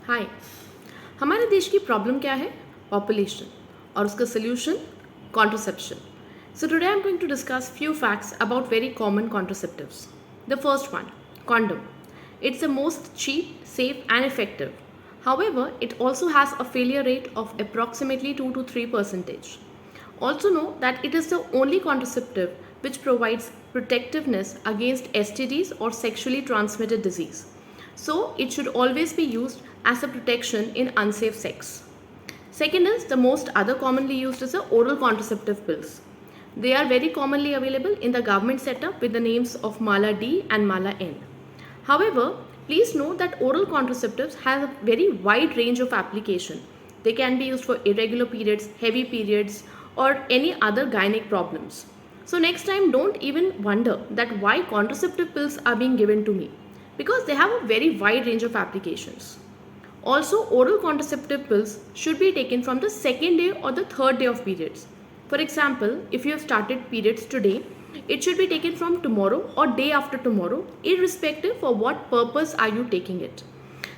हाय। हमारे देश की प्रॉब्लम क्या है? पॉपुलेशन। और उसका solution contraception. So today I'm going to discuss few facts about very common contraceptives. The first one, condom. It's the most cheap, safe and effective. However, it also has a failure rate of approximately 2 to 3%. Also know that it is the only contraceptive which provides protectiveness against STDs or sexually transmitted disease. So it should always be used as a protection in unsafe sex. Second is the most other commonly used is the oral contraceptive pills. They are very commonly available in the government setup with the names of Mala D and Mala N. However, please note that oral contraceptives have a very wide range of application. They can be used for irregular periods, heavy periods, or any other gynec problems. So next time don't even wonder that why contraceptive pills are being given to me, because they have a very wide range of applications. Also, oral contraceptive pills should be taken from the second day or the third day of periods. For example, if you have started periods today, it should be taken from tomorrow or day after tomorrow, irrespective for what purpose are you taking it.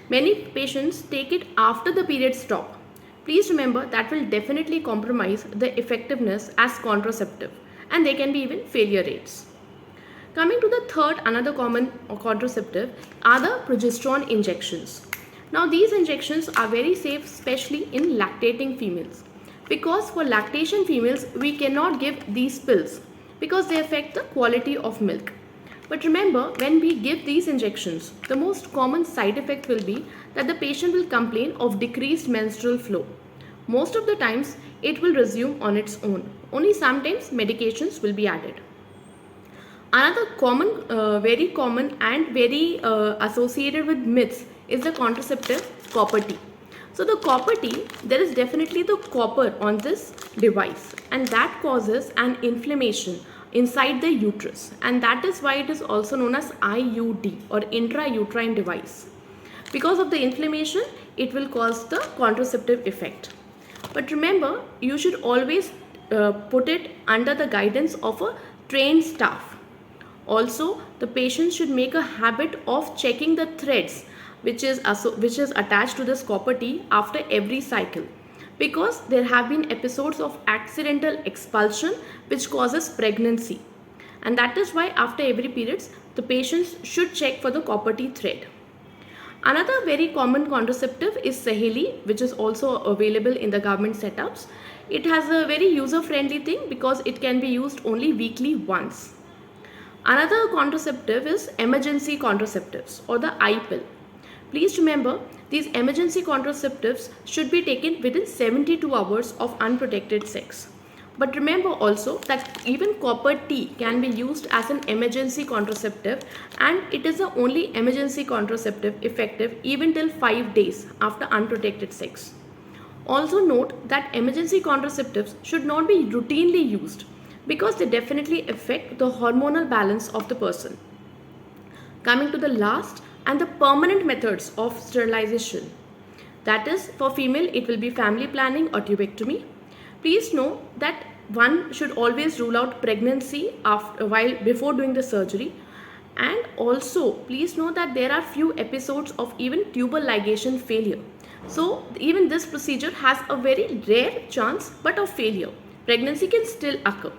Many patients take it after the periods stop. Please remember that will definitely compromise the effectiveness as contraceptive, and there can be even failure rates. Coming to the third, another common contraceptive are the progesterone injections. Now these injections are very safe, especially in lactating females. Because for lactation females, we cannot give these pills because they affect the quality of milk. But remember, when we give these injections, the most common side effect will be that the patient will complain of decreased menstrual flow. Most of the times, it will resume on its own. Only sometimes medications will be added. Another very common and very associated with myths is the contraceptive copper T. So the copper T, there is definitely the copper on this device, and that causes an inflammation inside the uterus, and that is why it is also known as IUD or intrauterine device. Because of the inflammation, it will cause the contraceptive effect. But remember, you should always put it under the guidance of a trained staff. Also, the patient should make a habit of checking the threads which is attached to this copper T after every cycle, because there have been episodes of accidental expulsion which causes pregnancy, and that is why after every periods the patients should check for the copper T thread. Another very common contraceptive is Saheli, which is also available in the government setups. It has a very user-friendly thing because it can be used only weekly once. Another contraceptive is emergency contraceptives or the I pill. Please remember, these emergency contraceptives should be taken within 72 hours of unprotected sex. But remember also that even copper T can be used as an emergency contraceptive, and it is the only emergency contraceptive effective even till 5 days after unprotected sex. Also note that emergency contraceptives should not be routinely used because they definitely affect the hormonal balance of the person. Coming to the last and the permanent methods of sterilization. That is, for female, it will be family planning or tubectomy. Please know that one should always rule out pregnancy before doing the surgery. And also, please know that there are few episodes of even tubal ligation failure. So, even this procedure has a very rare chance but of failure. Pregnancy can still occur.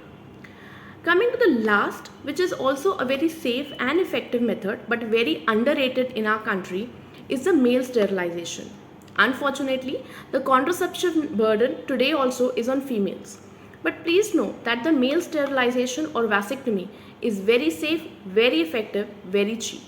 Coming to the last, which is also a very safe and effective method but very underrated in our country, is the male sterilization. Unfortunately, the contraception burden today also is on females. But please know that the male sterilization or vasectomy is very safe, very effective, very cheap.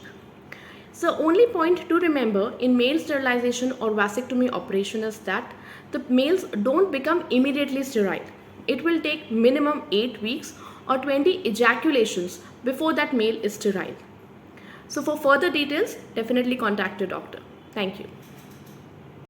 So only point to remember in male sterilization or vasectomy operation is that the males don't become immediately sterile. It will take minimum 8 weeks or 20 ejaculations before that male is sterile. So for further details, definitely contact your doctor. Thank you.